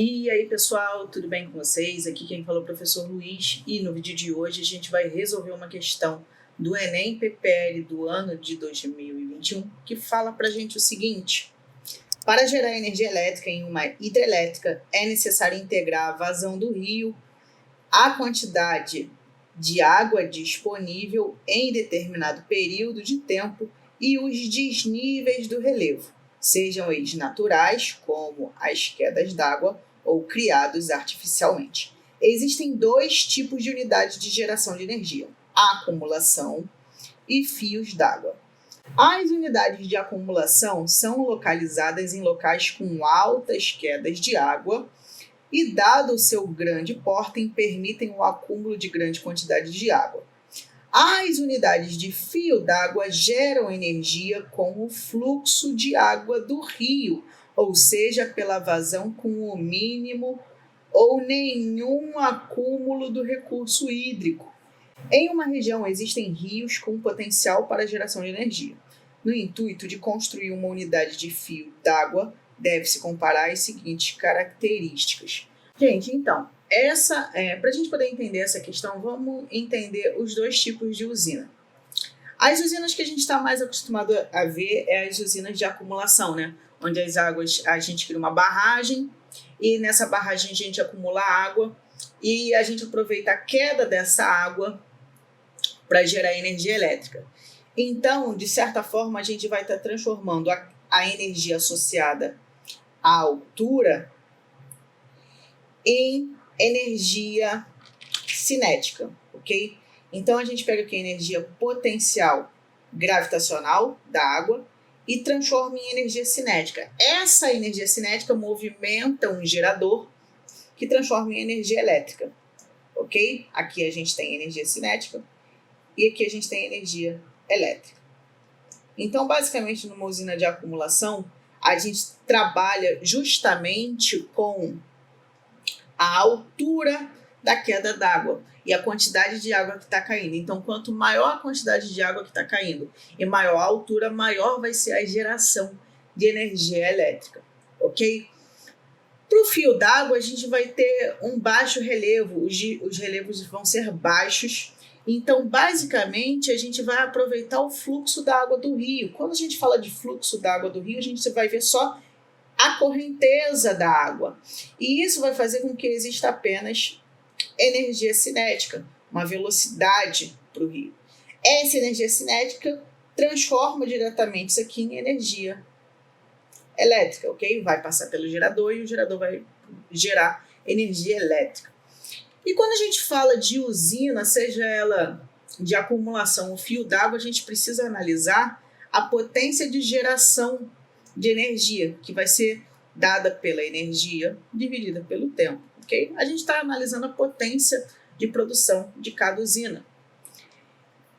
E aí pessoal, tudo bem com vocês? Aqui quem falou é o professor Luiz e no vídeo de hoje a gente vai resolver uma questão do Enem PPL do ano de 2021 que fala pra gente o seguinte: para gerar energia elétrica em uma hidrelétrica é necessário integrar a vazão do rio, a quantidade de água disponível em determinado período de tempo e os desníveis do relevo, sejam eles naturais, como as quedas d'água, ou criados artificialmente. Existem dois tipos de unidades de geração de energia: acumulação e fios d'água. As unidades de acumulação são localizadas em locais com altas quedas de água e, dado o seu grande porte, permitem o acúmulo de grande quantidade de água. As unidades de fio d'água geram energia com o fluxo de água do rio, ou seja, pela vazão com o mínimo ou nenhum acúmulo do recurso hídrico. Em uma região existem rios com potencial para geração de energia. No intuito de construir uma unidade de fio d'água, deve-se comparar as seguintes características. Gente, então, para a gente poder entender essa questão, vamos entender os dois tipos de usina. As usinas que a gente está mais acostumado a ver é as usinas de acumulação, né? Onde as águas, a gente cria uma barragem e nessa barragem a gente acumula água e a gente aproveita a queda dessa água para gerar energia elétrica. Então, de certa forma, a gente vai estar transformando a energia associada à altura em energia cinética, ok? Então a gente pega aqui a energia potencial gravitacional da água e transforma em energia cinética. Essa energia cinética movimenta um gerador que transforma em energia elétrica, ok? Aqui a gente tem energia cinética e aqui a gente tem energia elétrica. Então, basicamente, numa usina de acumulação, a gente trabalha justamente com a altura da queda d'água e a quantidade de água que está caindo. Então, quanto maior a quantidade de água que está caindo e maior a altura, maior vai ser a geração de energia elétrica, ok? Para o fio d'água, a gente vai ter um baixo relevo, os relevos vão ser baixos. Então, basicamente, a gente vai aproveitar o fluxo da água do rio. Quando a gente fala de fluxo da água do rio, a gente vai ver só a correnteza da água. E isso vai fazer com que exista apenas energia cinética, uma velocidade para o rio. Essa energia cinética transforma diretamente isso aqui em energia elétrica, ok? Vai passar pelo gerador e o gerador vai gerar energia elétrica. E quando a gente fala de usina, seja ela de acumulação ou fio d'água, a gente precisa analisar a potência de geração de energia, que vai ser dada pela energia dividida pelo tempo, ok? A gente está analisando a potência de produção de cada usina.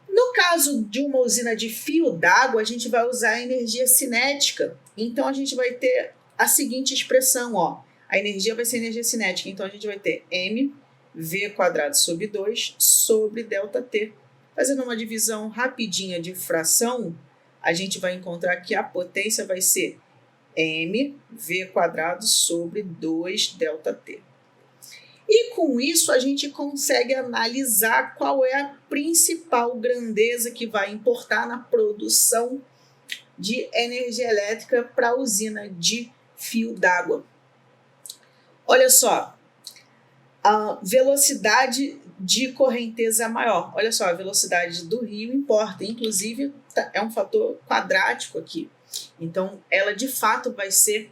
No caso de uma usina de fio d'água, a gente vai usar a energia cinética. Então, a gente vai ter a seguinte expressão, ó. A energia vai ser energia cinética, então a gente vai ter mv² sobre 2 sobre ΔT. Fazendo uma divisão rapidinha de fração, a gente vai encontrar que a potência vai ser mv² sobre 2ΔT. E com isso a gente consegue analisar qual é a principal grandeza que vai importar na produção de energia elétrica para a usina de fio d'água. Olha só, a velocidade de correnteza maior. Olha só, a velocidade do rio importa, inclusive é um fator quadrático aqui. Então, ela de fato vai ser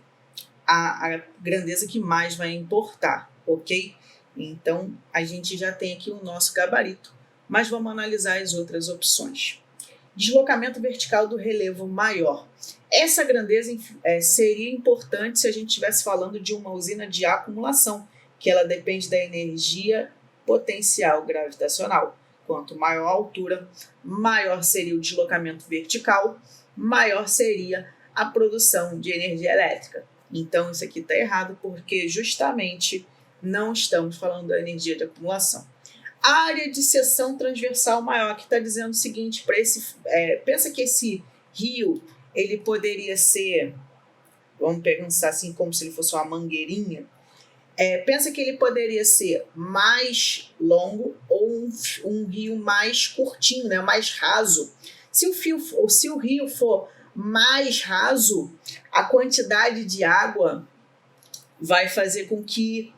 a grandeza que mais vai importar, ok? Então, a gente já tem aqui o nosso gabarito, mas vamos analisar as outras opções. Deslocamento vertical do relevo maior. Essa grandeza seria importante se a gente estivesse falando de uma usina de acumulação, que ela depende da energia potencial gravitacional. Quanto maior a altura, maior seria o deslocamento vertical, maior seria a produção de energia elétrica. Então, isso aqui está errado, porque justamente não estamos falando da energia de acumulação. A área de seção transversal maior, que está dizendo o seguinte, pensa que esse rio, ele poderia ser, vamos pensar assim, como se ele fosse uma mangueirinha. Pensa que ele poderia ser mais longo ou um rio mais curtinho, né, mais raso. Se o rio for mais raso, a quantidade de água vai fazer com que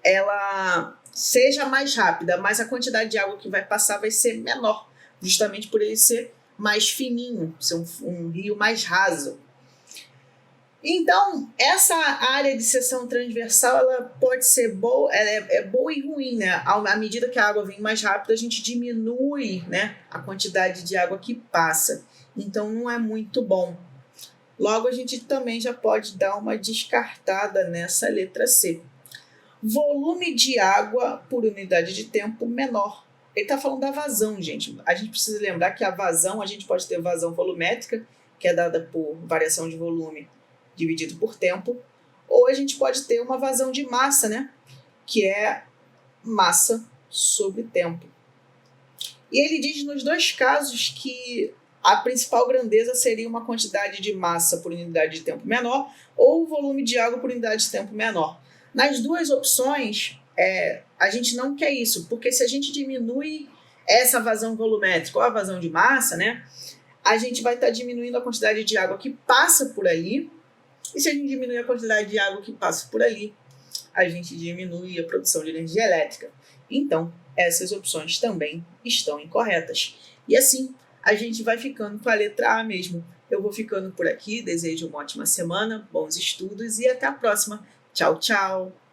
ela seja mais rápida, mas a quantidade de água que vai passar vai ser menor, justamente por ele ser mais fininho, ser um rio mais raso. Então, essa área de seção transversal, ela pode ser boa, ela é boa e ruim, né? À medida que a água vem mais rápido, a gente diminui, né, a quantidade de água que passa. Então, não é muito bom. Logo, a gente também já pode dar uma descartada nessa letra C. Volume de água por unidade de tempo menor. Ele está falando da vazão, gente. A gente precisa lembrar que a vazão, a gente pode ter vazão volumétrica, que é dada por variação de volume dividido por tempo, ou a gente pode ter uma vazão de massa, né? Que é massa sobre tempo. E ele diz nos dois casos que a principal grandeza seria uma quantidade de massa por unidade de tempo menor ou o volume de água por unidade de tempo menor. Nas duas opções, a gente não quer isso, porque se a gente diminui essa vazão volumétrica ou a vazão de massa, né, a gente vai estar diminuindo a quantidade de água que passa por ali, e se a gente diminuir a quantidade de água que passa por ali, a gente diminui a produção de energia elétrica. Então, essas opções também estão incorretas. E assim, a gente vai ficando com a letra A mesmo. Eu vou ficando por aqui, desejo uma ótima semana, bons estudos e até a próxima. Tchau, tchau!